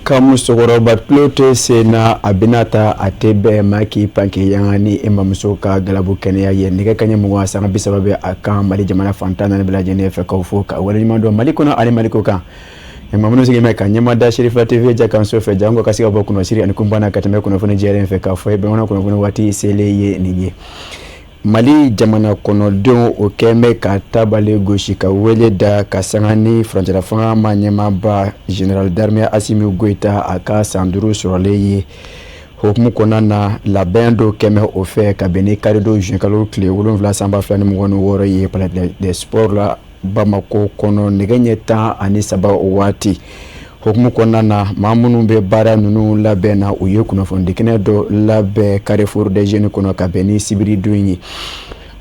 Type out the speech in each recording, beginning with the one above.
Kamusokoroba Plote Sena Abinata Atebe Maki Panki Yangani Imamusoka Galabu Kenya ye nige kanye mwa sanga bisababe aka mali jamana fantana ne bela jene fe kaufuka wala nyimando malikona ali malikoka Mamuno sigeme kanyema da Sherifa TV ja kanso fe jango kasika boku no siri anikumbana kateme kuno fune jere fe kafu ebe wana kuno fune wati sele ye nije Mali jamana kono don okeme katabale goshika wele da kasangani frontière fanga manyema ba General d'armée Assimi Goïta aka sanduru suraleye hokmu konana la bendo keme ofe kabene karido junkalo clé wolonvla samba flani mwono woro ye palais des sports la Bamako kono negenye ta ani saba owati hokmu konana mamunu be bara nunu labena uye kuno fondikene do labe Carrefour des jeunes kono kabeni sibiri duinyi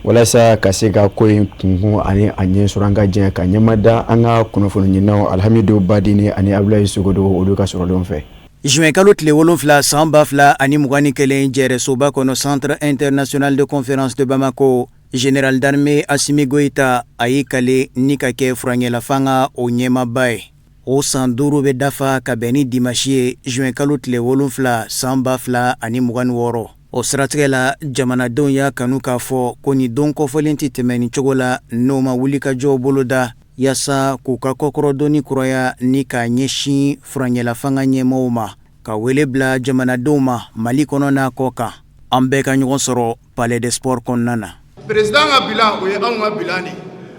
wala sa kasega ko tungu ani anye suranga je kanyamada anga kuno fondinyo alhamidu badini ani ablaye sugodo oduka surodon fe Juin kalot le wolonfla samba fla ani mugani kelen jere soba kono Centre international de conférence de Bamako Général d'armée Assimi Goïta ayikale nikake frangela fanga o nyema bay o sanduru be dafa kabeni dimashie juin kalot le wolonfla samba fla ani mugan woro o sratela jamana donya kanuka fo koni donko folenti temeni chogola noma wulika jo boloda yasa kuka kokoro doni kuraya nika nyeshi frangela fanga nyemoma ka welebla jamana doma malikono na koka ambeka nyugon soro palais des sports konnana Président Abila oye anga bilani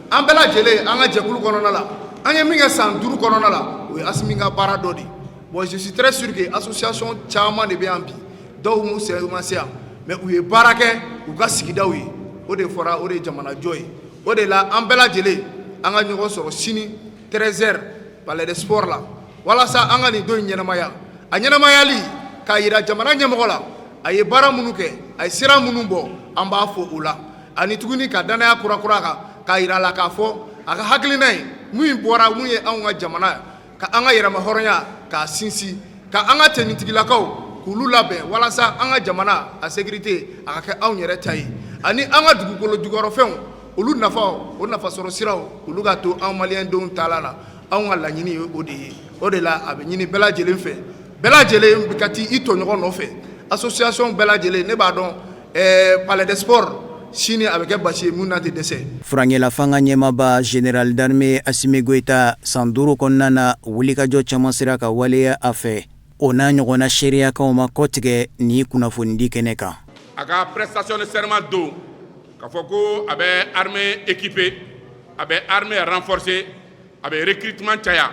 ambela jele anga jekulu konona la anya minga sanduru konona la oye asminga baradodi bon je suis très sûr que association chama de biambi do mu se masia mais oye barake u ga sigida oye o de fora o de jamana joy o de la ambela jele anga nyogo so sini 13h palais des sports la wala sa anga ni do nyenamaya anyenamaya li kayira jamana nyemogola aye bara munuke ay sira munumbo amba fo ula ani tuguni ka danaya kura ka ira la ka fo aka haklinai mu bora mu ye anga jamana ka anga yira ma horonya ka sinsi ka anga tenitigila kaw kulu labe wala sa anga jamana a sécurité aka ka aw yere tay ani anga dugukolo jugoro fen ulu nafa o nafa soro siraw ulu ga to an malien don talala anga la nyini o de la abe nyini bela jele fe bela jele bikati ito nyogo no fe association bela jele ne ba don palais des sports Chini avec bachi munati dese frangela fanga nyema ba Général d'armée Assimi Goïta sanduru konnana wulika jo chamansira ka waleya afe ona nyogona sheria ka oma kotige ni kuna fundi keneka aga prestation de serment do ka foko abe armée équipée abe armée renforcée abe recrutement chaya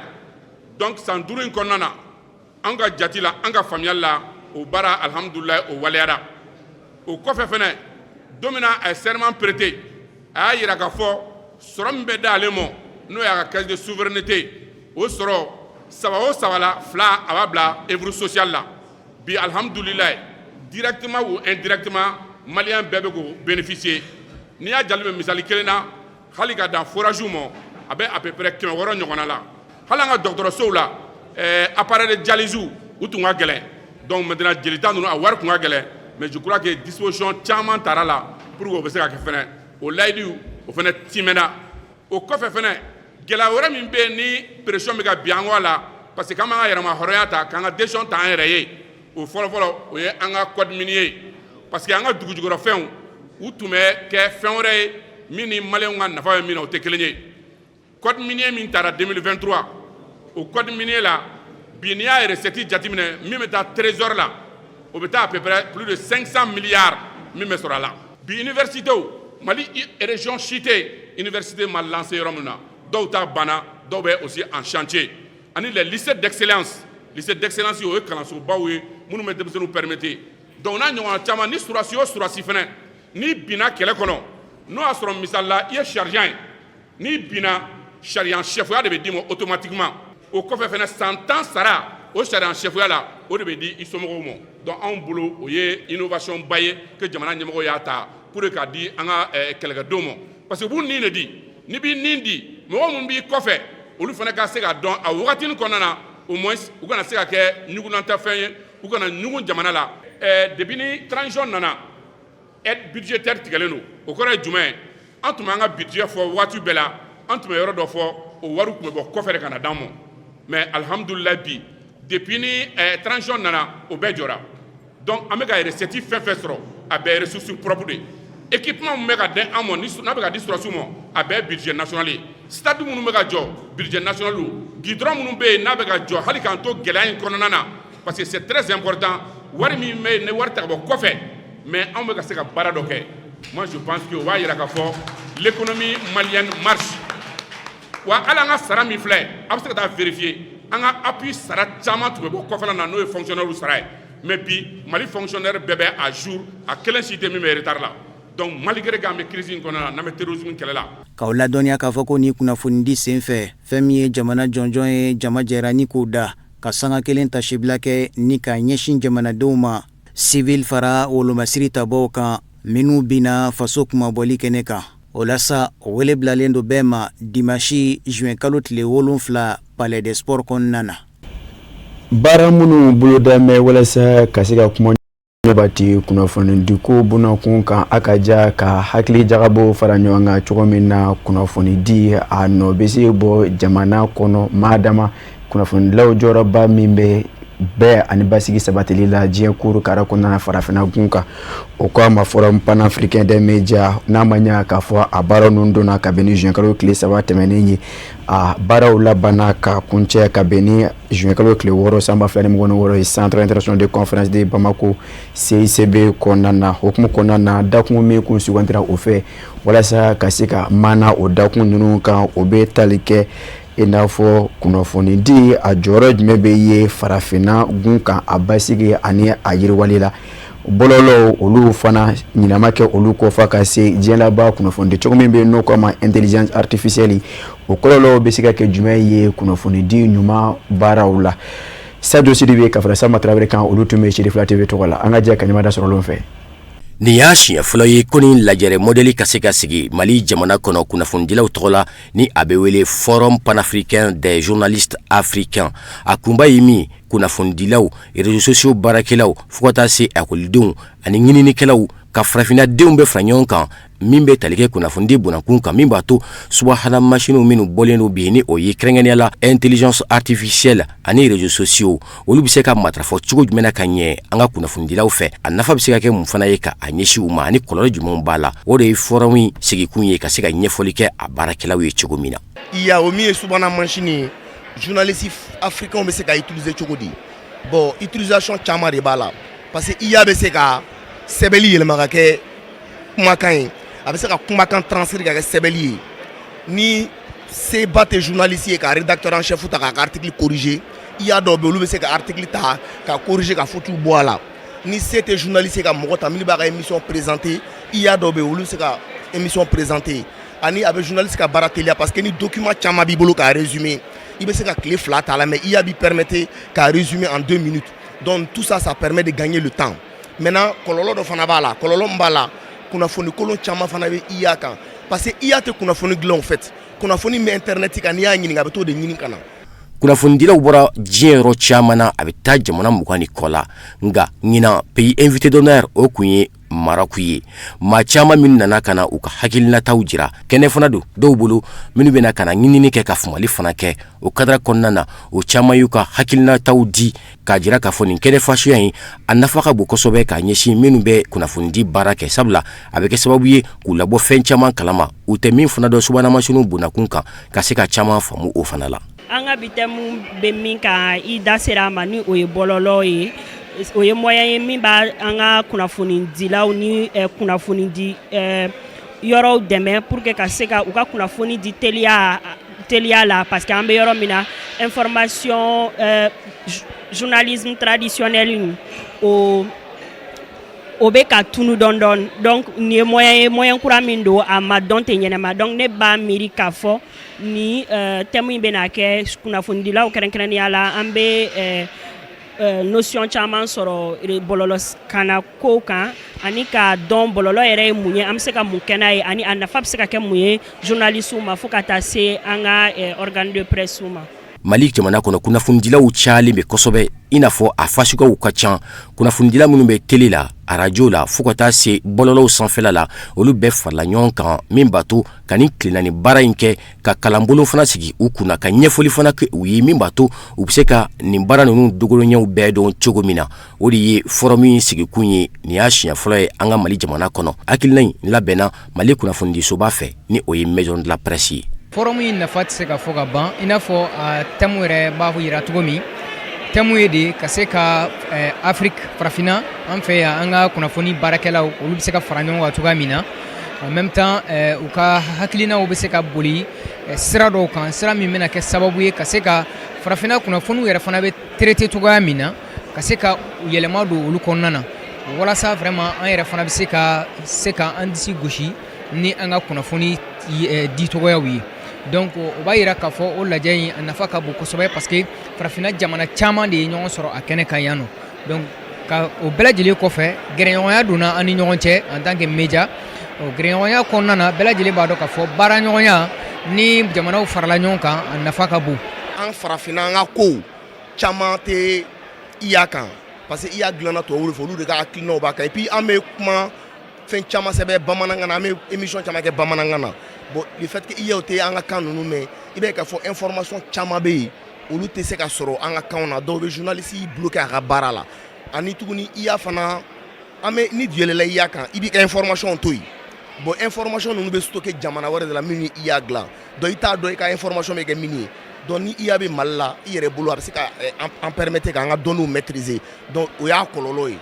donc sanduru konnana anga jatila anga familial la o bara alhamdulillah o waleya o kofe fene Domina a serment prêté a yira ka fo sorom be dalemo no ya ka caisse de souveraineté o soro sawala fla ababla evre social la bi alhamdulillah directement ou indirectement malien bebe ko bénéficier ni ya jalme misali kelena khalika dans forage mo abe à peu près 100 woro nyogona la halanga docteur soula appareil de dialyse ou tunga gele donc maintenant jelita no a war ko ngale mais je crois que disposition tiaman tarala pour que vous puissiez faire au laïdu au fait timena au coffre fait gela wora min be ni pression mega bien wala parce que quand on a yama horoyata quand on a décision temps rayé au folo o ye anga code minier parce que anga dugu jugoro fen ou tume ke fenre mini malenga na fa mina o tekelenye code minier min tara 2023 au code minier là binia et recette jatimine mimeta trésor là au beta à peu près plus de 500 milliards mime sera là bi université Mali région cité université mal lancé romuna d'autres bana d'autres aussi en chantier ani les lycées d'excellence au kalanso bawe munu me de nous permettre donc na nyoma chama ni surasi fene ni bina kele kono no asro misalla ye chargeant ni bina charian chef ya de dimo automatiquement au kofe fene 100 ans sara au charian chef ya la o de di isomo mo donc en boulot oye innovation baye que jamana nyemo ya ta pour que di anga kelga domo parce que bu ni ne di ni bi nindi mo mun bi kofe olu fana ka se ga don a wakati ni konana au moins u kana se ka ke nyugu nanta fen u kana nyugu jamana la depuis ni transition nana aide budgétaire tigaleno o kora jumain antuma anga budget fo watu bela antuma yoro do fo o waru ko bo kofe kana damo mais alhamdulillah bi depuis ni transition nana o bɛɛ jɔra donc an bɛ ka recette fɛn fɛn sɔrɔ a bɛɛ ressource propre de équipement mun bɛ ka d'an ma n'a bɛ ka di sɔrɔsiw ma a bɛɛ budget national ye stade minnu bɛ ka jɔ budget national goudron minnu bɛ yen n'a bɛ ka jɔ hali k'an to gɛlɛya in kɔnɔna na parce que c'est très important wari min bɛ yen ni wari ta ka bɔ kɔfɛ mais anw bɛ ka se ka baara dɔ kɛ moi je pense que o b'a yira k'a fɔ l'économie malienne marche wa hali an ka sara min filɛ a bɛ se ka taa vérifier an ka appui sara caman tun bɛ bɔ kɔfɛla na n'o ye fonctionnaire sara ye mais bi Mali fonctionnaire bɛɛ bɛ à jour a kelen si tɛ min bɛ retard la donc malgré k'an bɛ crise in kɔnɔna na n'an bɛ terrorisme kɛlɛ la. K'aw ladɔnniya k'a fɔ ko ni kunnafonidi senfɛ fɛn min ye jamana jɔnjɔn ye jama jɛra ni k'o da ka sanga kelen ta sibila kɛ ni ka ɲɛsin jamanadenw ma civil fara wolomasiri tabɔw kan minnu bina faso kumabɔli kɛnɛ kan o la sa o wele bilalen do bɛɛ ma dimanche juin kalo tile 7 palais des sports kɔnɔna na. Baara minnu boloda mɛ walasa ka se ka kuma bati kunnafoni ko bunakun kan akaja ka hakili jagabo fara ɲɔgɔn kan cogo min na kunnafoni di a nɔ bɛ se bɔ jamana kɔnɔ maadama kunnafonidilaw jɔyɔrɔba min bɛ bɛɛ ani basigi sabatili la diɲɛ kuru kara kɔnɔna farafina gun kan o ko a ma forum panafricain des médias n'a ma ɲa k'a fɔ a baara ninnu donna ka bɛn ni juin kalo tile 3 tɛmɛnen ye a baaraw labanna ka kuncɛ ka bɛn ni juin kalo tile 6 sanba 2026 ye centre international de conférence de Bamako CICB kɔnɔna na hukumu kɔnɔna na dakun min kun sugantira o fɛ walasa ka se ka maana o dakun ninnu kan o bɛ tali kɛ i n'a fɔ kunnafoni di a jɔyɔrɔ jumɛn bɛ ye farafina gun kan a basigi ani a yiriwali la bɔlɔlɔw olu fana ɲinama kɛ olu kɔ fa ka se diɲɛlaba kunnafoni di cogo min bɛ n'o k'a ma intelligence artificielle o kɔlɔlɔw bɛ se ka kɛ jumɛn ye kunnafoni di ɲuman baaraw la Sadio Sidibe ka fara Sama Traoré kan olu tun bɛ Chérif La TV tɔgɔ la an ka jɛ ka ɲɛmada sɔrɔ olu fɛ. Ni y'a siɲɛ fɔlɔ ye ko ni lajɛrɛ modèle ka se ka sigi Mali jamana kɔnɔ kunnafonidilaw tɔgɔ la ni a bɛ wele Forum panafricain des journalistes africains a kunba ye min kunnafonidilaw réseaux sociaux baarakɛlaw fo ka taa se ekɔlidenw ani ɲininikɛlaw ka farafinadenw bɛ fara ɲɔgɔn kan min bɛ tali kɛ kunnafoni bunakun kan min b'a to subahana machines minnu bɔlen do bi ni o ye kɛrɛnkɛrɛnnenya la intelligence artificielle ani réseaux sociaux olu bɛ se ka matarafa cogo jumɛn na ka ɲɛ an ka kunnafonidilaw fɛ a nafa bɛ se ka kɛ mun fana ye ka a ɲɛsin u ma ani kɔlɔlɔ jumɛnw b'a la o de ye forum in sigikun ye ka se ka ɲɛfɔli kɛ a baarakɛlaw ye cogo min na. iya o min ye subahana machine journalistes africains bɛ se ka utiliser cogo di bon utilisation caman de b'a la parce que iya bɛ se ka sɛbɛnni yɛlɛma ka kɛ kumakan ye a bɛ se ka kumakan transfert ka kɛ sɛbɛnni ye ni seba tɛ journaliste ye ka rédacteur en chef ta k'a article corriger iya dɔw bɛ olu bɛ se ka article ta ka corriger ka fautes bɔ a la ni se tɛ journaliste ye ka mɔgɔ ta min b'a ka émission présenter iya dɔw bɛ olu bɛ se ka émission présenter ani a bɛ journaliste ka baara teliya parce que ni document caman b'i bolo k'a résumer i bɛ se ka tile 2 ta la mais iya b'i permettre k'a résumer en 2 minutes donc tout ça ça permet de gagner le temps. Maintenant kɔlɔlɔ dɔ fana b'a la kɔlɔlɔ min b'a la kunnafoni kolon caman fana bɛ iya kan parce que iya tɛ kunnafoni dilan en fait kunnafoni min internet kan n'i y'a ɲininka a bɛ t'o de ɲini ka na. Kunnafonidilaw bɔra diɲɛ yɔrɔ caman na a bɛ taa jamana 20 ni kɔ la nka ɲinan pays invité d'honneur o kun ye Maroc ye maa caman minnu nana ka na u ka hakilinataw jira kɛnɛ fana don dɔw bolo minnu bɛna ka na ɲinini kɛ ka fumali fana kɛ o kadara kɔnɔna na o caman y'u ka hakilinataw di k'a jira k'a fɔ nin kɛnɛ fasuya in a nafa ka bon kosɛbɛ k'a ɲɛsin minnu bɛ kunnafonidi baara kɛ sabula a bɛ kɛ sababu ye k'u labɔ fɛn caman kalama u tɛ min fana dɔ subahana mansinw bunakun kan ka se ka caman faamu o fana la. An ka bi thème bɛ min kan i da sera a ma ni o ye bɔlɔlɔ ye o ye moyen ye min b'a an ka kunnafonidilaw ni kunnafonidi yɔrɔw dɛmɛ pour que ka se ka u ka kunnafoni di teliya la parce que an bɛ yɔrɔ min na information journalisme traditionnel o bɛ ka tunu dɔɔni donc nin ye moyen kura min don a ma dɔn tɛ ɲɛnama donc ne b'a miiri k'a fɔ ni thème in bɛna kɛ kunnafonidilaw kɛrɛnkɛrɛnnenya la an bɛ notion caman sɔrɔ bɔlɔlɔ kana ko kan ani ka dɔn bɔlɔlɔ yɛrɛ ye mun ye an bɛ se ka mun kɛ n'a ye ani a nafa bɛ se ka kɛ mun ye journalistes ma fo ka taa se an ka organe de presse ma. Mali jamana kono kunnafondilaw cayalen bɛ kosɛbɛ i n'a fɔ a fasuguyaw ka ca. Kunnafondila minnu bɛ télé la, radio la, fo ka taa se bɔlɔlɔw sanfɛla la, olu bɛɛ farala ɲɔgɔn kan min b'a to ka nin tilenani baara in kɛ, ka kalanbolo fana sigi u kunna, ka ɲɛfɔli fana kɛ u ye min b'a to u bɛ se ka nin baara ninnu dogoloɲɛw bɛɛ dɔn cogo min na. O de ye forum in sigikun ye, nin y'a siɲɛ fɔlɔ ye an ka Mali jamana kɔnɔ. Hakilina in labɛnna Mali kunnafonidisoba fɛ ni o ye Maison de la Presse ye. Forum in nafa tɛ se ka fɔ ka ban, i n'a fɔ thème yɛrɛ b'a yira cogo min. Thème ye de ka se ka Afrique farafina an fɛ yan an ka kunnafoni baarakɛlaw olu bɛ se ka fara ɲɔgɔn kan cogoya min na. En même temps u ka hakilinaw bɛ se ka boli sira dɔw kan, sira min bɛna kɛ sababu ye ka se ka farafina kunnafoniw yɛrɛ fana bɛ traité cogoya min na, ka se ka yɛlɛma don olu kɔnɔna na. Walasa vraiment an yɛrɛ fana bɛ se ka an disi gosi ni an ka kunnafoni di cogoyaw ye. Donc o b'a yira k'a fɔ o lajɛ in a nafa ka bon kosɛbɛ parce que farafina jamana caman de ye ɲɔgɔn sɔrɔ a kɛnɛ kan yan nɔ. Donc ka o bɛɛ lajɛlen kɔfɛ gɛrɛɲɔgɔnya donna an ni ɲɔgɔn cɛ en tant que média. O gɛrɛɲɔgɔnya kɔnɔna na bɛɛ lajɛlen b'a dɔn k'a fɔ baara ɲɔgɔnya ni jamanaw farala ɲɔgɔn kan a nafa ka bon. An farafina an ka kow caman tɛ iya kan parce que iya dilanna tubabuw de fɛ olu de ka hakilinaw b'a kan et puis an bɛ kuma fɛn caman sɛbɛn bamanankan na, an bɛ émission caman kɛ bamanankan na. Bon, le fait que iyaw tɛ an ka kan ninnu mɛn i bɛ k'a fɔ information caman bɛ yen olu tɛ se ka sɔrɔ an ka kanw na, dɔw bɛ journaliste bloqué a ka baara la. Ani tuguni iya fana an bɛ ni yɛlɛla iya kan i b'i ka information to yen. Bon, information ninnu bɛ stocké jamana wɛrɛ de la min ni iya dilan. Donc i t'a dɔn i ka information bɛ kɛ min ye. Donc ni iya bɛ Mali la i yɛrɛ bolo a bɛ se ka an permettre k'an ka données maîtriser. Donc o y'a kɔlɔlɔ ye.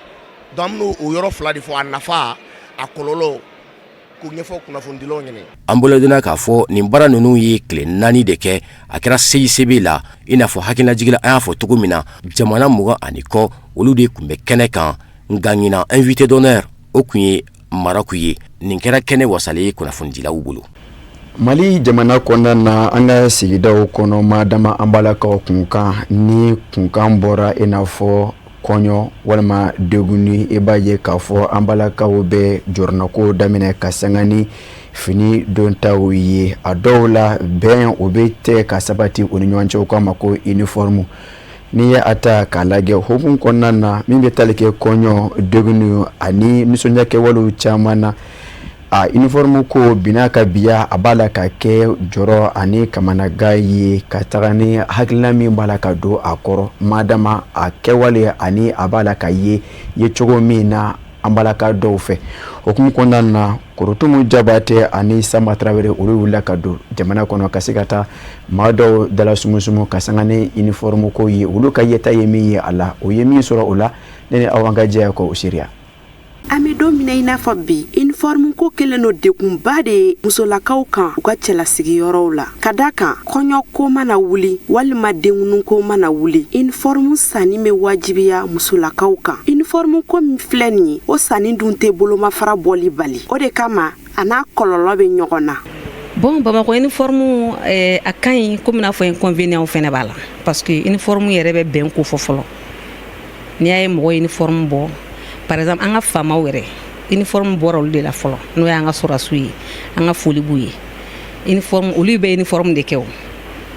Donc an bɛ o yɔrɔ fila de fɔ, a nafa a kɔlɔlɔ. An bolodonna k'a fɔ nin baara ninnu ye tile 4 de kɛ, a kɛra CICB la i n'a fɔ hakililajigila an y'a fɔ cogo min na jamana 20 ani kɔ olu de tun bɛ kɛnɛ kan. Nka ɲina invité d'honneur o tun ye Maroc ye. Nin kɛra kɛnɛ wasalen ye kunnafonidilaw bolo. Mali jamana kɔnɔna na an ka sigidaw kɔnɔ maa dama an balakaw kunkan ni kunkan bɔra i n'a fɔ kɔɲɔ walima deguni i b'a ye k'a fɔ an balakaw bɛ jɔrɔnako daminɛ ka sanga ni fini dontaw ye. A dɔw la bɛn o bɛ tɛ ka sabati o ni ɲɔgɔn cɛ u k'a ma ko uniforme. N'i ye a ta k'a lajɛ hokumu kɔnɔna na min bɛ tali kɛ kɔɲɔ deguni ani nisɔndiya kɛwalew caman na a uniforme ko bina ka biya a b'a la ka kɛ jɔrɔ ani kamanaga ye ka taga ni hakilina min b'a la ka don a kɔrɔ madama a kɛwale ani a b'a la ka ye cogo min na an balaka dɔw fɛ. Hokumu kɔnɔna na Korotumu Jabate ani Sama Traoré olu wulila ka don jamana kɔnɔ ka se ka taa maa dɔw dala sumusumu ka sanga ni uniforme ko ye olu ka yeta ye min ye a la o ye min sɔrɔ o la ne ni aw an ka jɛya kɔ o seereya. An bɛ don min na i n'a fɔ bi uniforme ko kɛlen don degunba de ye musolakaw kan u ka cɛlasigiyɔrɔw la ka da kan kɔɲɔ ko mana wuli walima denkundi ko mana wuli uniforme sanni bɛ wajibiya musolakaw kan. Uniforme ko min filɛ nin ye o sanni dun tɛ bolomafara bɔli bali o de kama a n'a kɔlɔlɔ bɛ ɲɔgɔn na. Bon, Bamako uniforme a ka ɲi komi n'a fɔ inconvénient fɛnɛ b'a la parce que uniforme yɛrɛ bɛ bɛn ko fɔ fɔlɔ n'i y'a ye mɔgɔ uniforme bɔ. Par exemple, an ka faamaw yɛrɛ uniforme bɔra olu de la fɔlɔ n'o y'an ka sɔrɔsiw ye an ka foli b'u ye uniforme olu bɛ uniforme de kɛ o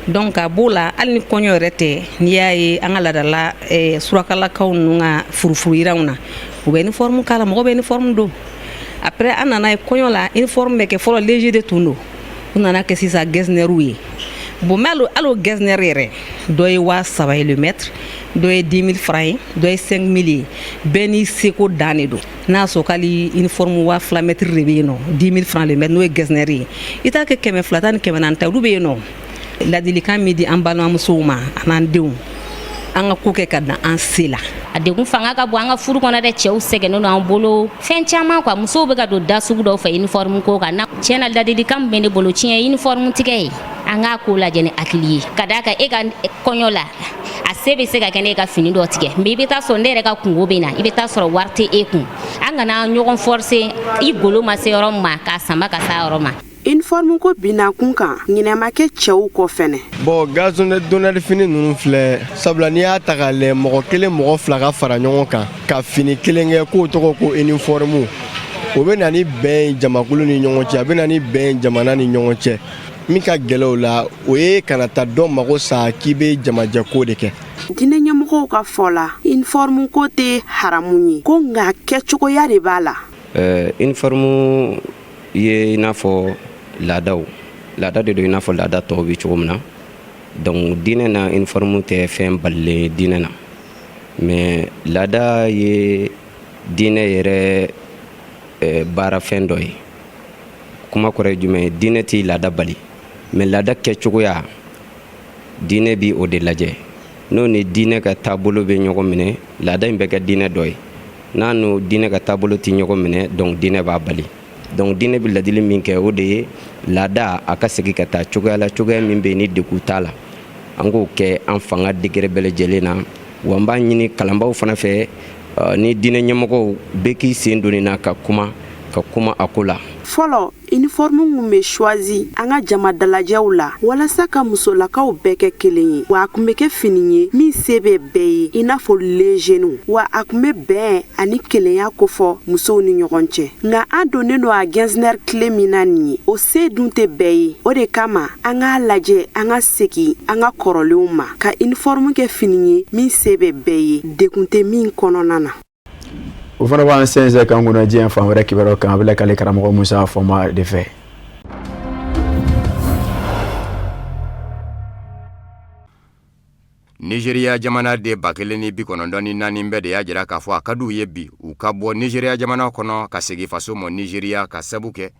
donc a b'o la hali ni kɔɲɔ yɛrɛ tɛ n'i y'a ye an ka ladala surakalakaw ninnu ka furufuru yiraw na u bɛ uniforme k'a la mɔgɔ bɛ uniforme don après an nana ye kɔɲɔ la uniforme bɛ kɛ fɔlɔ léger de tun don u nana kɛ sisan gestionnaire ye bon mais allo gestionnaire yɛrɛ dɔ ye 300 ye le mètre dɔ ye 10 000 francs ye dɔ ye 5 000 ye bɛɛ n'i seko dan de don n'a sɔrɔ k'ali uniforme 2 mètre de bɛ yen nɔ 10 000 francs le mètre n'o ye gestionnaire ye i t'a kɛ 200 tan ni 400 ta olu bɛ yen nɔ ladilikan min di an balimamusow ma an'an denw an ka ko kɛ ka dan an se la. A degun fanga ka bon an ka furu kɔnɔ dɛ cɛw sɛgɛnnen don an bolo fɛn caman quoi musow bɛ ka don da sugu dɔw fɛ uniforme ko kan tiɲɛna ladilikan min bɛ ne bolo tiɲɛ uniforme tigɛ ye an k'a ko lajɛ ni hakili ye ka d'a kan e ka kɔɲɔ la a se bɛ se ka kɛ ne ka fini dɔ tigɛ mais i bɛ taa sɔrɔ ne yɛrɛ ka kungo bɛ na i bɛ taa sɔrɔ wari tɛ e kun an kana ɲɔgɔn forcer i golo ma se yɔrɔ min ma k'a sama ka s'a yɔrɔ ma. Uniforme ko bina kun kan ɲinɛma kɛ cɛw kɔ fɛnɛ. Bon gazonne donneur fini ninnu filɛ sabula n'i y'a ta k'a lajɛ mɔgɔ kelen mɔgɔ fila ka fara ɲɔgɔn kan ka fini kelen kɛ k'o tɔgɔ ko uniforme o bɛ na ni bɛn jamakulu ni ɲɔgɔn cɛ a bɛ na ni bɛn jamana ni ɲɔgɔn cɛ min ka gɛlɛw la o ye kana taa dɔ mago sa k'i bɛ jamajɛko de kɛ. Diinɛ ɲɛmɔgɔw ka fɔ la uniforme ko tɛ haramu ye ko nka kɛcogoya de b'a la. Uniforme ye i n'a fɔ laadaw laada de don i n'a fɔ laada tɔw bɛ cogo min na donc diinɛ na uniforme tɛ fɛn balilen diinɛ na mais laada ye diinɛ yɛrɛ baara fɛn dɔ ye kuma kɔrɔ ye jumɛn ye diinɛ tɛ laada bali mais laada kɛcogoya diinɛ bi o de lajɛ n'o ni diinɛ ka taabolo bɛ ɲɔgɔn minɛ laada in bɛ kɛ diinɛ dɔ ye n'a n'o diinɛ ka taabolo tɛ ɲɔgɔn minɛ donc diinɛ b'a bali donc diinɛ bɛ ladili min kɛ o de ye laada a ka segin ka taa cogoya la cogoya min bɛ yen ni degun t'a la an k'o kɛ an fanga degré bɛɛ lajɛlen na wa n b'a ɲini kalanbaaw fana fɛ ni diinɛ ɲɛmɔgɔw bɛɛ k'i sen don nin na ka kuma a ko la. Fɔlɔ uniforme mun bɛ choisi an ka jama dalajɛw la walasa ka musolakaw bɛɛ kɛ kelen ye wa a kun bɛ kɛ fini ye min se bɛ bɛɛ ye i n'a fɔ les jeunes wa a kun bɛ bɛn ani kelenya kofɔ musow ni ɲɔgɔn cɛ nka an donnen don a Gensner tile min na nin ye o se dun tɛ bɛɛ ye o de kama an k'a lajɛ an ka segin an ka kɔrɔlenw ma ka uniforme kɛ fini ye min se bɛ bɛɛ ye degun tɛ min kɔnɔna na. O fana b'an sɛnsɛn kan kunna diɲɛ fan wɛrɛ kibaruyaw kan a bɛ lakale karamɔgɔ Musa Fɔnba de fɛ. Nigeria jamana de 194 bɛɛ de y'a jira k'a fɔ a ka d'u ye bi u ka bɔ Nigeria jamana kɔnɔ ka segin faso ma Nigeria ka sabu kɛ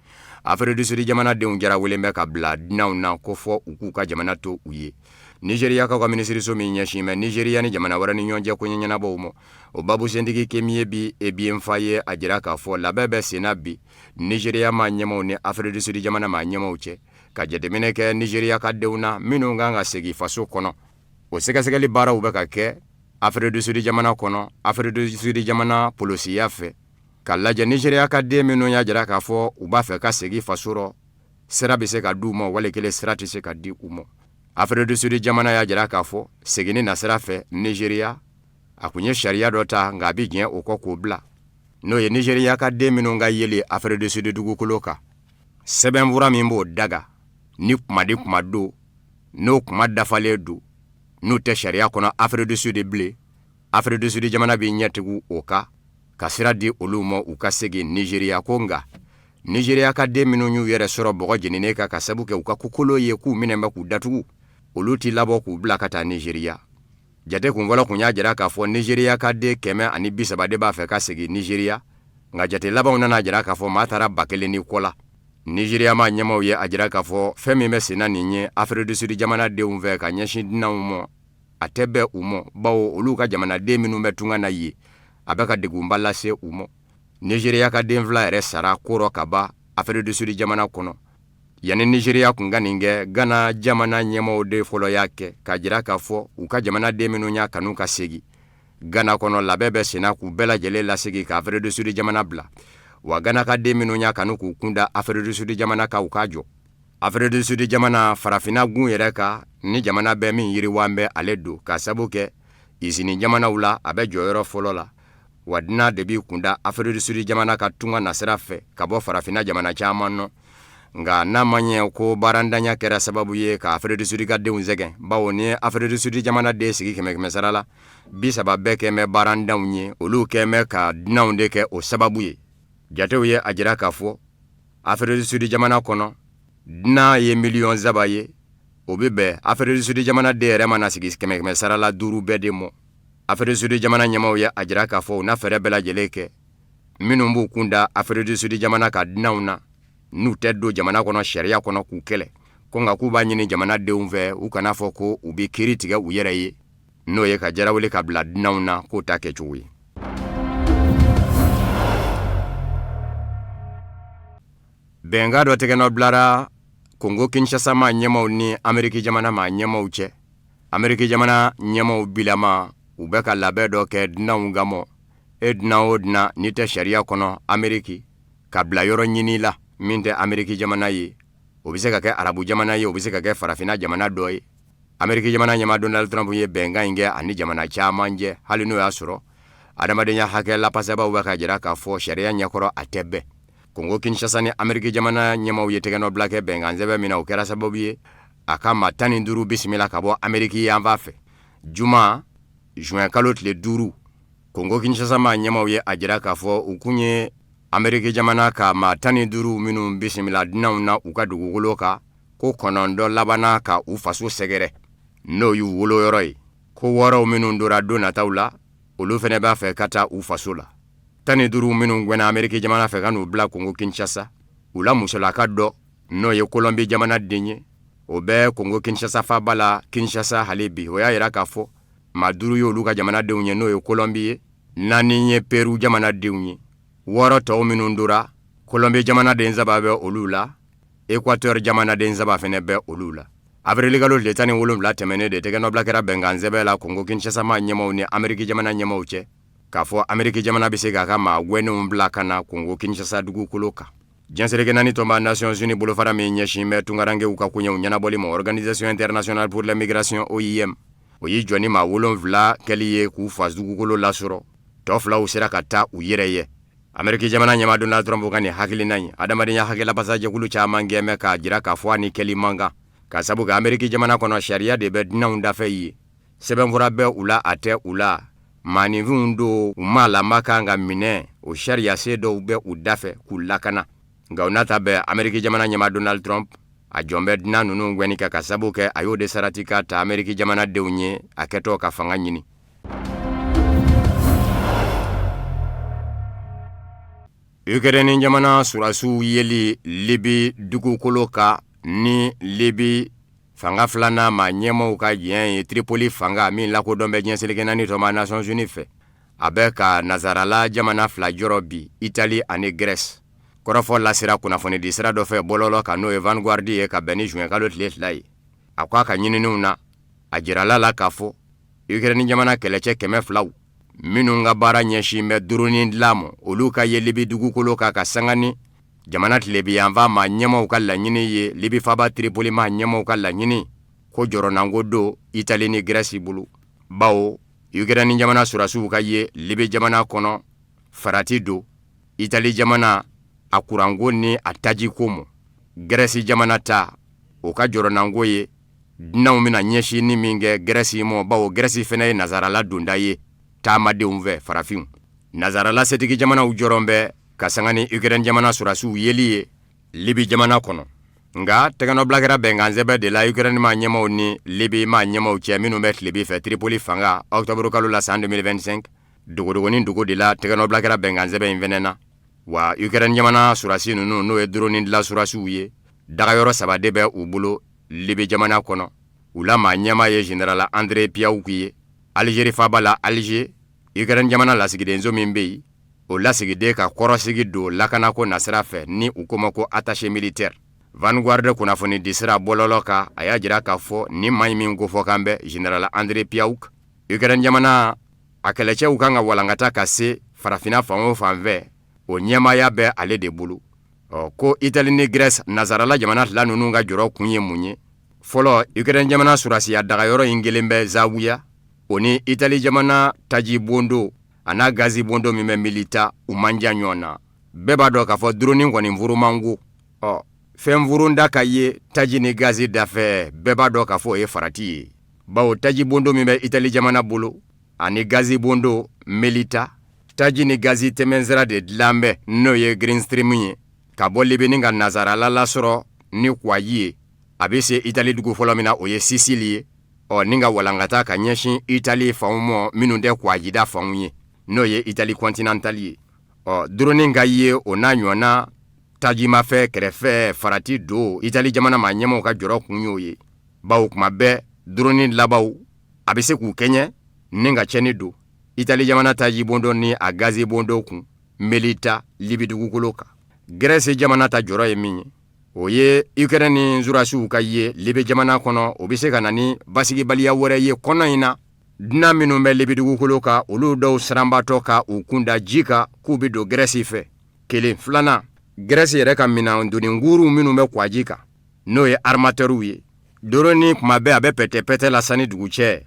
Afrique du Sud jamanadenw jarawelen bɛ ka bila dinanw na ko fɔ u k'u ka jamana to u ye. Nigeria ka minisiriso min ɲɛsin bɛ Nigeria ni jamana wɛrɛ ni ɲɔgɔn cɛ koɲɛ ɲɛnabɔw ma o babu sentigi Kemi ye bi bien fa ye a jira k'a fɔ labɛn bɛ senna bi Nigeria ma ɲɛmaw ni Afrique du Sud jamana ma ɲɛmaw cɛ ka jateminɛ kɛ Nigeria ka denw na minnu kan ka segin faso kɔnɔ. O sɛgɛsɛgɛli baaraw bɛ ka kɛ Afrique du Sud jamana kɔnɔ Afrique du Sud jamana polosiya fɛ ka lajɛ Nigeria ka den minnu y'a jira k'a fɔ u b'a fɛ ka segin faso rɔ sira bɛ se ka d'u ma wali kelen sira tɛ se ka di u ma. Afrique du Sud jamana y'a jira k'a fɔ seginni na sira fɛ Nigeria a kun ye sariya dɔ ta nka a bɛ diɲɛ o kɔ k'o bila n'o ye Nigeria ka den minnu ka yeli Afrique du Sud dugukolo kan sɛbɛnfura min b'o daga ni kuma di kuma don n'o kuma dafalen don n'u tɛ sariya kɔnɔ Afrique du Sud bilen Afrique du Sud jamana bɛ ɲɛtigiw o kan ka sira di olu ma u ka segin Nigeria ko nka Nigeria ka den minnu y'u yɛrɛ sɔrɔ bɔgɔ jeninen kan ka sabu kɛ u ka kokolo ye k'u minɛ bɛ k'u datugu olu t'i labɔ k'u bila ka taa Nigeria. Jate kun fɔlɔ kun y'a jira k'a fɔ Nigeria ka den 130 de b'a fɛ ka segin Nigeria nka jate labanw nana jira k'a fɔ maa taara 1000 ni kɔ la. Nigeria ma ɲɛmaw ye a jira k'a fɔ fɛn min bɛ senna nin ye Afrique du Sud jamanadenw fɛ ka ɲɛsin dinanw ma a tɛ bɛn u ma bawo olu ka jamanaden minnu bɛ tunga na ye a bɛ ka degunba lase u ma. Nigeria ka den fila yɛrɛ sara koro ka ban Afrique du Sud jamana kɔnɔ yanni Nigeria kun ka nin kɛ Ghana jamana ɲɛmaw de fɔlɔ y'a kɛ ka jira k'a fɔ u ka jamanaden minnu y'a kanu ka segin Ghana kɔnɔ labɛn bɛ senna k'u bɛɛ lajɛlen lasegin ka Afrique du Sud jamana bila wa Ghana ka den minnu y'a kanu k'u kunda Afrique du Sud jamana kan u k'a jɔ. Afrique du Sud jamana farafinna gun yɛrɛ kan ni jamana bɛɛ min yiriwan bɛ ale don ka sabu kɛ izini jamanaw la a bɛ jɔyɔrɔ fɔlɔ la wa dina de b'i kunda Afrique du Sud jamana ka tunga nasira fɛ ka bɔ farafinna jamana caman nɔ nka n'a ma ɲɛ ko baarandanya kɛra sababu ye ka Afrique du Sud ka denw sɛgɛn bawo ni Afrique du Sud jamana den sigi 100 sara la 30 bɛɛ kɛ mɛ baarandaw ye olu kɛ mɛ ka dinaw de kɛ o sababu ye. Jatew ye a jira k'a fɔ Afrique du Sud jamana kɔnɔ dina ye miliyɔn saba ye o bɛ bɛn Afrique du Sud jamana den yɛrɛ mana sigi 100 sara la 5 bɛɛ de mɔ. Afrique du Sud jamana ɲɛmaw ye a jira k'a fɔ u na fɛɛrɛ bɛɛ lajɛlen kɛ minnu b'u kunda Afrique du Sud jamana ka dinaw na n'u tɛ don jamana kɔnɔ sariya kɔnɔ k'u kɛlɛ ko nka k'u b'a ɲini jamanadenw fɛ u kana fɔ ko u bɛ kiiri tigɛ u yɛrɛ ye n'o ye ka jarawele ka bila dinaw na k'o ta kɛcogo ye. Bɛnka dɔ tɛgɛnɔ bilara Congo Kinshasa ma ɲɛmaw ni Ameriki jamana ma ɲɛmaw cɛ. Ameriki jamana ɲɛmaw bilama u bɛ ka labɛn dɔ kɛ dinaw gamɔ dinan o dinan ni tɛ sariya kɔnɔ Ameriki ka bila yɔrɔ ɲini la min tɛ Ameriki jamana ye o bɛ se ka kɛ arabu jamana ye o bɛ se ka kɛ farafinna jamana dɔ ye. Ameriki jamana ɲɛma Donald Trump ye bɛnkan in kɛ ani jamana caman cɛ hali n'o y'a sɔrɔ adamadenya hakɛ lapasabaw bɛ ka jira k'a fɔ sariya ɲɛkɔrɔ a tɛ bɛn Kongo Kinshasa ni Ameriki jamana ɲɛmaw ye tɛgɛnɔ bila kɛ bɛnkan sɛbɛn min na o kɛra sababu ye a ka maa 15 bisimila ka bɔ Ameriki yanfan fɛ. Juma juin kalo tile 5 Kongo Kinshasa ma ɲɛmaw ye a jira k'a fɔ u kun ye Ameriki jamana ka maa 15 minnu bisimila dunanw na u ka dugukolo kan ko 9 labana ka u faso sɛgɛrɛ n'o y'u woloyɔrɔ ye ko 6 minnu dora don nataw la olu fɛnɛ b'a fɛ ka taa u faso la. 15 minnu gwɛna Ameriki jamana fɛ ka n'u bila Kongo Kinshasa u la musolaka dɔ n'o ye Kolombi jamana den ye o bɛ Kongo Kinshasa faba la Kinshasa hali bi o y'a yira k'a fɔ maa 5 ye olu ka jamanadenw ye n'o ye Kolombi ye 4 ye Peru jamanadenw ye 6 tɔw minnu dora Kolombi jamanaden saba bɛ olu la Équateur jamanaden saba fɛnɛ bɛ olu la. Avril kalo tile 17 tɛmɛnen de tɛgɛnɔ bila kɛra bɛnkan sɛbɛn la Kongo Kinshasa ma ɲɛmaw ni Ameriki jamana ɲɛmaw cɛ k'a fɔ Ameriki jamana bɛ se k'a ka maa gwɛnenw bila ka na Kongo Kinshasa dugukolo kan. Diɲɛsereke naani tɔnba Nations Unies bolofara min ɲɛsin bɛ tungarankew ka koɲɛw ɲɛnabɔli ma Organisation Internationale pour les Migrations OIM o y'i jɔ ni maa 7 kɛli ye k'u fa dugukolo lasɔrɔ tɔ 2 sera ka taa u yɛrɛ ye. Ameriki jamana ɲɛma Donald Trump ka nin hakilina ye adamadenya hakililabasa jɛkulu caaman gɛmɛ k'a jira k'a fɔ a ni kɛli man kan ka sabu kɛ Ameriki jamana kɔnɔ sariya de bɛ dunanw dafɛ ye sɛbɛnfura bɛ u la a tɛ u la maaninfinw do u ma lama kan ka minɛ o sariya se dɔw bɛ u dafɛ k'u lakana nka o nata bɛ Ameriki jamana ɲɛma Donald Trump a jɔn bɛ dunan ninnu gwɛni kɛ ka sabu kɛ a y'o de sarati ka ta Ameriki jamana denw ye a kɛtɔ ka fanga ɲini. Ukraine jamana surasiw yeli Libi dugukolo ka ni Libi fanga filana ma ɲɛmaw ka jɛn ye Tripoli fanga min lakodɔn bɛ diɲɛseleke naani tɔnba Nations Unies fɛ a bɛ ka nazarala jamana 2 jɔrɔ bi Italie ani Grèce. Kɔrɔfɔ lasira kunnafoni di sira dɔ fɛ bɔlɔlɔ ka n'o ye Vanguard ye ka bɛn ni juin kalo tile 2 ye a ko a ka ɲinininw na a jirala la k'a fɔ Ukraine jamana kɛlɛcɛ 200 minnu ka baara ɲɛsin bɛ durunin dilan ma olu ka ye Libi dugukolo kan ka sangani jamana tilebiyanfan ma ɲɛmaw ka laɲini ye Libi faba Tripoli ma ɲɛmaw ka laɲini ko jɔrɔnanko do Italie ni Grèce bolo bawo Ukraine jamana surasiw ka ye Libi jamana kɔnɔ farati do Italie jamana a kuranko ni a tajiko mo Grèce jamana ta o ka jɔrɔnanko ye dunanw mina ɲɛsin ni min kɛ Grèce mo bawo Grèce fɛnɛ ye nazarala donda ye taamadenw fɛ farafinw nazarala setigi jamanaw jɔrɔn bɛ ka sanga ni Ukraine jamana surasiw yeli ye Libi jamana kɔnɔ nga tɛgɛnɔ bila kɛra bɛnkan sɛbɛn de la Ukraine ma ɲɛmaw ni Libi ma ɲɛmaw cɛ minnu bɛ tilebi fɛ Tripoli fanga octobre kalo la san 2025 dogodogonin dugu de la tɛgɛnɔ bila kɛra bɛnkan sɛbɛn in fɛnɛ na wa Ukraine jamana surasi ninnu n'o ye dronin dilan surasiw ye dagayɔrɔ 3 de bɛ u bolo Libi jamana kɔnɔ u la maa ɲɛma ye général André Piaouk ye Algérie faba la Alger Ukraine jamana lasigidenso min bɛ yen o lasigiden ka kɔrɔsigi don lakanako nasira fɛ ni u koma ko attaché militaire. Vanguard kunnafoni di sira bɔlɔlɔ kan a y'a jira k'a fɔ ni maa min ko fɔ kan bɛ général André Piaouk Ukraine jamana a kɛlɛcɛw kan ka walankata ka se farafina fan o fan fɛ o ɲɛmaya bɛ ale de bolo ko Italie ni Grèce nazarala jamana 2 ninnu ka jɔrɔ kun ye mun ye fɔlɔ Ukraine jamana surasiya dagayɔrɔ in kelen bɛ Zawiya o ni Italie jamana taji bondo ana gazi bondo min bɛ milita u man jan ɲɔgɔn na bɛɛ b'a dɔn k'a fɔ dronin kɔni furumango fɛn furunda ka ye taji ni gazi dafɛ bɛɛ b'a dɔn k'a fɔ o ye farati ye bawo taji bondo min bɛ Italie jamana bolo ani gazi bondo milita taji ni gazi tɛmɛnsira de dilan bɛ n'o ye Green Stream ye ka bɔ Libi ni ka nazarala lasɔrɔ ni kwayi ye a bɛ se Italie dugu fɔlɔ min na o ye Sicile ye ni ka walankata ka ɲɛsin Italie fanw mɔ minnu tɛ kwajida fanw ye n'o ye Italie continentale ye dronin ka ye o n'a ɲɔgɔnna tajimafɛ kɛrɛfɛ farati do Italie jamana ma ɲɛmaw ka jɔrɔ kun y'o ye bawo kuma bɛɛ dronin labaw a bɛ se k'u kɛɲɛ ni ka cɛni do Italie jamana taji bondo ni a gazi bondo kun melita Libi dugukolo kan Grèce jamana ta jɔrɔ ye min ye o ye Ukraine ni surasiw ka ye Libi jamana kɔnɔ o bɛ se ka na ni basigibaliya wɛrɛ ye kɔnɔ in na dunan minnu bɛ Libi dugukolo kan olu dɔw siranbatɔ ka u kunda ji kan k'u bɛ don Grèce fɛ kelen filanan Grèce yɛrɛ ka minan doni nguuru minnu bɛ kwaji kan n'o ye armateurs ye dronin kuma bɛɛ a bɛ pɛtɛ-pɛtɛ la sanni dugu cɛ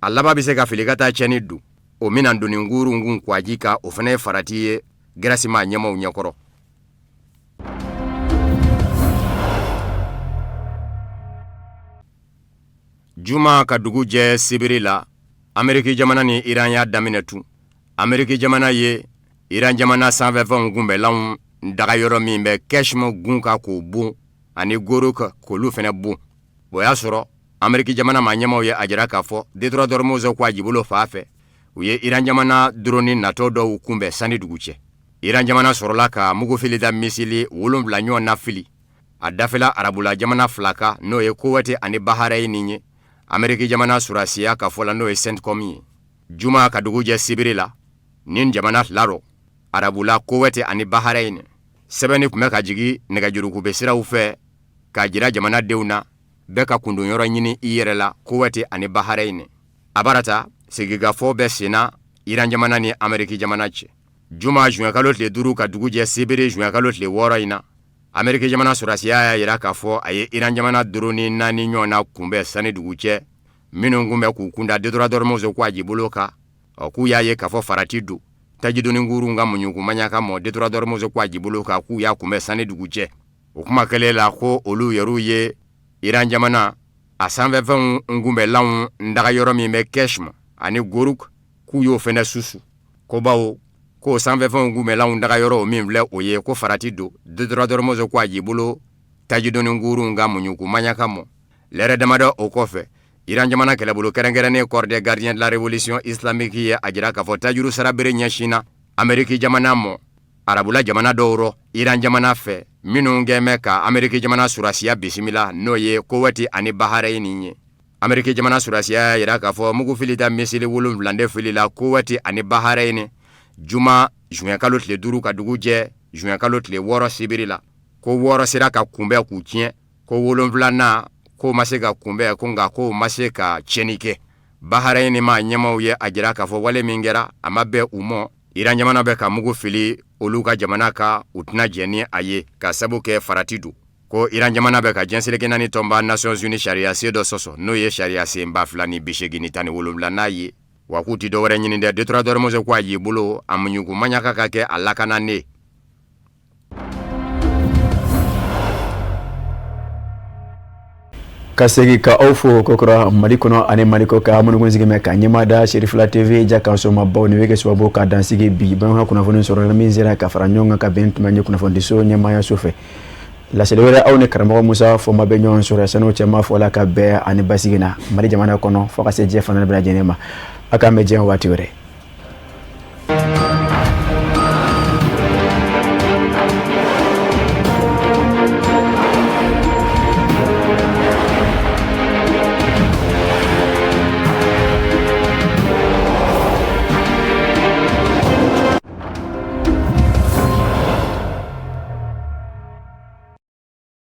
a laban bɛ se ka fili ka taa cɛni don o minan doni nguuru kun kwaji kan o fana ye farati ye Grèce ma ɲɛmaw ɲɛkɔrɔ juma ka dugu jɛ sibiri la Ameriki jamana ni Iran y'a daminɛ tun. Ameriki jamana ye Iran jamana sanfɛfɛnw kunbɛlanw daga yɔrɔ min bɛ Keshmo gun ka k'o bon ani Gorok k'olu fɛnɛ bon. O y'a sɔrɔ Ameriki jamana ma ɲɛmaw ye a jira k'a fɔ Detroit d'Hormuz ko a jibolo fa fɛ u ye Iran jamana drone natɔ dɔw kunbɛn sani dugu cɛ. Iran jamana sɔrɔla ka mugufilida misili 7 ɲɔgɔn na fili. A dafɛla arabula jamana filaka n'o ye Kuwait ani Bahrain ye. Ameriki jamana surasiya ka fɔla n'o ye CENTCOM ye. Juma ka dugu jɛ sibiri la nin jamana filaro arabula Kuwait ani Bahrain sɛbɛnni tun bɛ ka jigi nɛgɛjurukube siraw fɛ ka jira jamanadenw na bɛɛ ka kundonyɔrɔ ɲini i yɛrɛ la Kuwait ani Bahrain. A barata sigigafɔ bɛ senna Iran jamana ni Ameriki jamana cɛ. Juma juin kalo tile 5 ka dugu jɛ sibiri juin kalo tile 6 in na Ameriki jamana surasiya y'a yira k'a fɔ a ye Iran jamana drone 4 ɲɔgɔn na kunbɛn sani dugu cɛ minnu kunbɛn k'u kunda Detroit d'Hormuz ko a jibolo kan k'u y'a ye k'a fɔ farati don tajidoni nguru ka muɲukumanya ka mɔ Detroit d'Hormuz ko a jibolo kan k'u y'a kunbɛn sani dugu cɛ. O kuma kɛlen la ko olu yɛrɛw ye Iran jamana a sanfɛfɛnw kunbɛlanw daga yɔrɔ min bɛ Keshmo ani Gorok k'u y'o fɛnɛ susu ko bawo ko sanfɛfɛnw kunbɛlanw daga yɔrɔ min filɛ o ye ko farati don Detroit d'Hormuz ko a jibolo tajidoni nguru ka muɲukumanya ka mɔ. Lɛrɛ damadɔ o kɔfɛ Iran jamana kɛlɛbolo kɛrɛnkɛrɛnnen corps des gardiens de la révolution islamique ye a jira k'a fɔ tajuru sarabere ɲɛsinna Ameriki jamana mɔ arabula jamana dɔw rɔ Iran jamana fɛ minnu gɛmɛ ka Ameriki jamana surasiya bisimila n'o ye Kuwait ani Bahrain ye. Ameriki jamana surasiya yira k'a fɔ mugufilida misili 7 fili la Kuwait ani Bahrain juma juin kalo tile 5 ka dugu jɛ juin kalo tile 6 sibiri la ko 6 sera ka kunbɛn k'u tiɲɛ ko 7nan ko ma se ka kunbɛn ko nka ko ma se ka tiɲɛni kɛ. Bahrain ma ɲɛmaw ye a jira k'a fɔ wale min kɛra a ma bɛn u mɔ. Iran jamana bɛ ka mugu fili olu ka jamana ka u tɛna jɛ ni a ye ka sabu kɛ farati don. Ko Iran jamana bɛ ka jɛnseleke naani tɔnba Nations Unies sariya sen dɔ sɔsɔ n'o ye sariya sen 2087 n'a ye. Wa k'u ti dɔwɛrɛ ɲini dɛ Detroit d'Hormuz ko a y'i bolo a muɲukumanya ka kɛ a lakananen. Ka segi ka aw fo kokora Mali kɔnɔ ani Mali kɔ ka minnu sigi mɛ ka ɲɛmaada Serifila TV ja kan soma baw ni bɛ kɛ sababu ka dansigi bi bamanan kunnafoni sɔrɔ la min sera ka fara ɲɔgɔn kan ka bɛn tuma ɲɛ kunnafoni so ɲɛmaaya so fɛ. Laseli wɛrɛ aw ni karamɔgɔ Musa Fɔnba bɛ ɲɔgɔn sɔrɔ sanu cɛma fɔla ka bɛn ani basigi na Mali jamana kɔnɔ fo ka se diɲɛ fana bɛɛ lajɛlen ma. A k'an bɛ diɲɛ waati wɛrɛ.